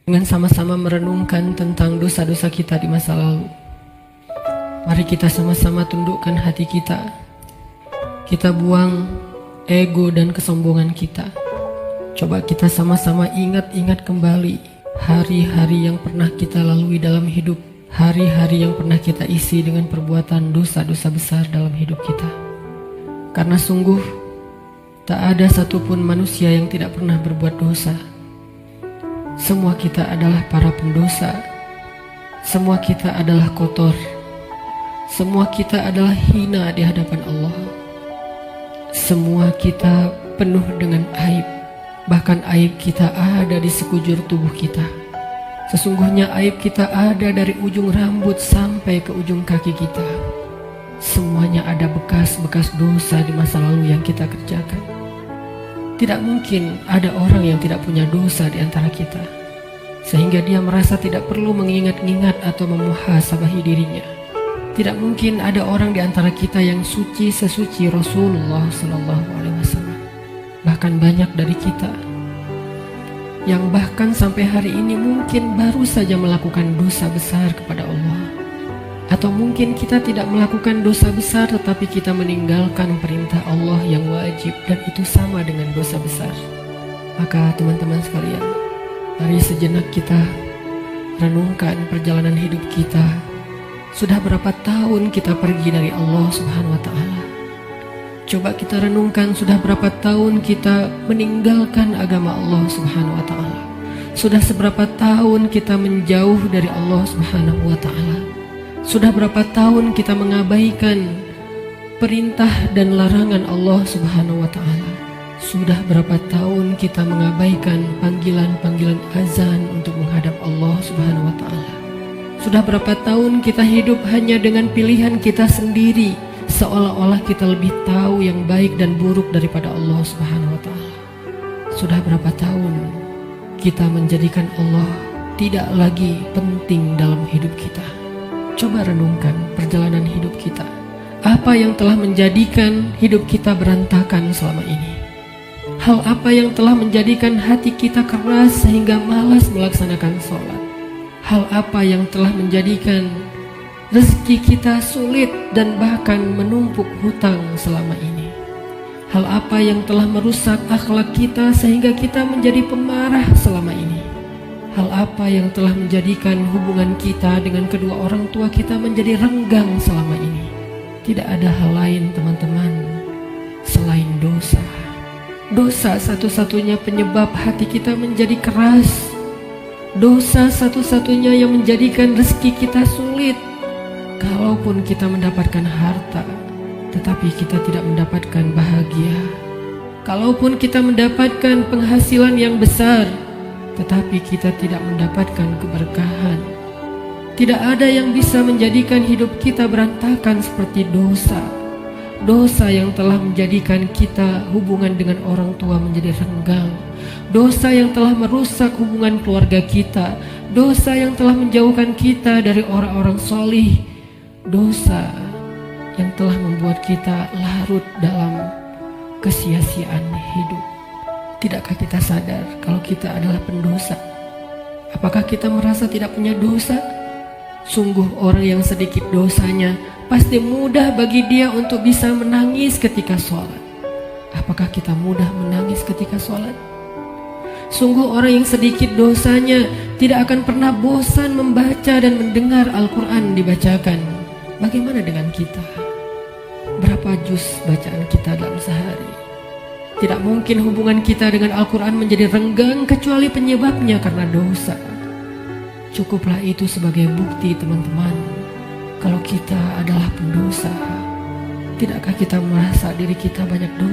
dengan sama-sama merenungkan tentang dosa-dosa kita di masa lalu. Mari kita sama-sama tundukkan hati kita. Kita buang ego dan kesombongan kita. Coba kita sama-sama ingat-ingat kembali hari-hari yang pernah kita lalui dalam hidup. Hari-hari yang pernah kita isi dengan perbuatan dosa-dosa besar dalam hidup kita. Karena sungguh tak ada satupun manusia yang tidak pernah berbuat dosa. Semua kita adalah para pendosa. Semua kita adalah kotor. Semua kita adalah hina di hadapan Allah. Semua kita penuh dengan aib. Bahkan aib kita ada di sekujur tubuh kita. Sesungguhnya aib kita ada dari ujung rambut sampai ke ujung kaki kita. Semuanya ada bekas-bekas dosa di masa lalu yang kita kerjakan. Tidak mungkin ada orang yang tidak punya dosa di antara kita, sehingga dia merasa tidak perlu mengingat-ingat atau memuhasabahi dirinya. Tidak mungkin ada orang di antara kita yang suci sesuci Rasulullah SAW. Bahkan banyak dari kita yang bahkan sampai hari ini mungkin baru saja melakukan dosa besar kepada Allah. Atau mungkin kita tidak melakukan dosa besar tetapi kita meninggalkan perintah Allah yang wajib, dan itu sama dengan dosa besar. Maka teman-teman sekalian, mari sejenak kita renungkan perjalanan hidup kita. Sudah berapa tahun kita pergi dari Allah Subhanahu wa Ta'ala? Coba kita renungkan, sudah berapa tahun kita meninggalkan agama Allah Subhanahu wa Ta'ala? Sudah seberapa tahun kita menjauh dari Allah Subhanahu wa Ta'ala? Sudah berapa tahun kita mengabaikan perintah dan larangan Allah Subhanahu wa Ta'ala? Sudah berapa tahun kita mengabaikan panggilan-panggilan azan untuk menghadap Allah Subhanahu wa Ta'ala? Sudah berapa tahun kita hidup hanya dengan pilihan kita sendiri, seolah-olah kita lebih tahu yang baik dan buruk daripada Allah Subhanahu wa Ta'ala? Sudah berapa tahun kita menjadikan Allah tidak lagi penting dalam hidup kita? Coba renungkan perjalanan hidup kita. Apa yang telah menjadikan hidup kita berantakan selama ini? Hal apa yang telah menjadikan hati kita keras sehingga malas melaksanakan sholat? Hal apa yang telah menjadikan rezeki kita sulit dan bahkan menumpuk hutang selama ini? Hal apa yang telah merusak akhlak kita sehingga kita menjadi pemarah selama ini? Hal apa yang telah menjadikan hubungan kita dengan kedua orang tua kita menjadi renggang selama ini? Tidak ada hal lain, teman-teman, selain dosa. Dosa satu-satunya penyebab hati kita menjadi keras. Dosa satu-satunya yang menjadikan rezeki kita sulit. Kalaupun kita mendapatkan harta, tetapi kita tidak mendapatkan bahagia. Kalaupun kita mendapatkan penghasilan yang besar, tetapi kita tidak mendapatkan keberkahan. Tidak ada yang bisa menjadikan hidup kita berantakan seperti dosa. Dosa yang telah menjadikan kita hubungan dengan orang tua menjadi renggang. Dosa yang telah merusak hubungan keluarga kita. Dosa yang telah menjauhkan kita dari orang-orang solih. Dosa yang telah membuat kita larut dalam kesia-siaan hidup. Tidakkah kita sadar kalau kita adalah pendosa? Apakah kita merasa tidak punya dosa? Sungguh orang yang sedikit dosanya pasti mudah bagi dia untuk bisa menangis ketika sholat. Apakah kita mudah menangis ketika sholat? Sungguh orang yang sedikit dosanya tidak akan pernah bosan membaca dan mendengar Al-Quran dibacakan. Bagaimana dengan kita? Berapa juz bacaan kita dalam sehari? Tidak mungkin hubungan kita dengan Al-Quran menjadi renggang kecuali penyebabnya karena dosa. Cukuplah itu sebagai bukti, teman-teman, kalau kita adalah pendosa. Tidakkah kita merasa diri kita banyak dosa?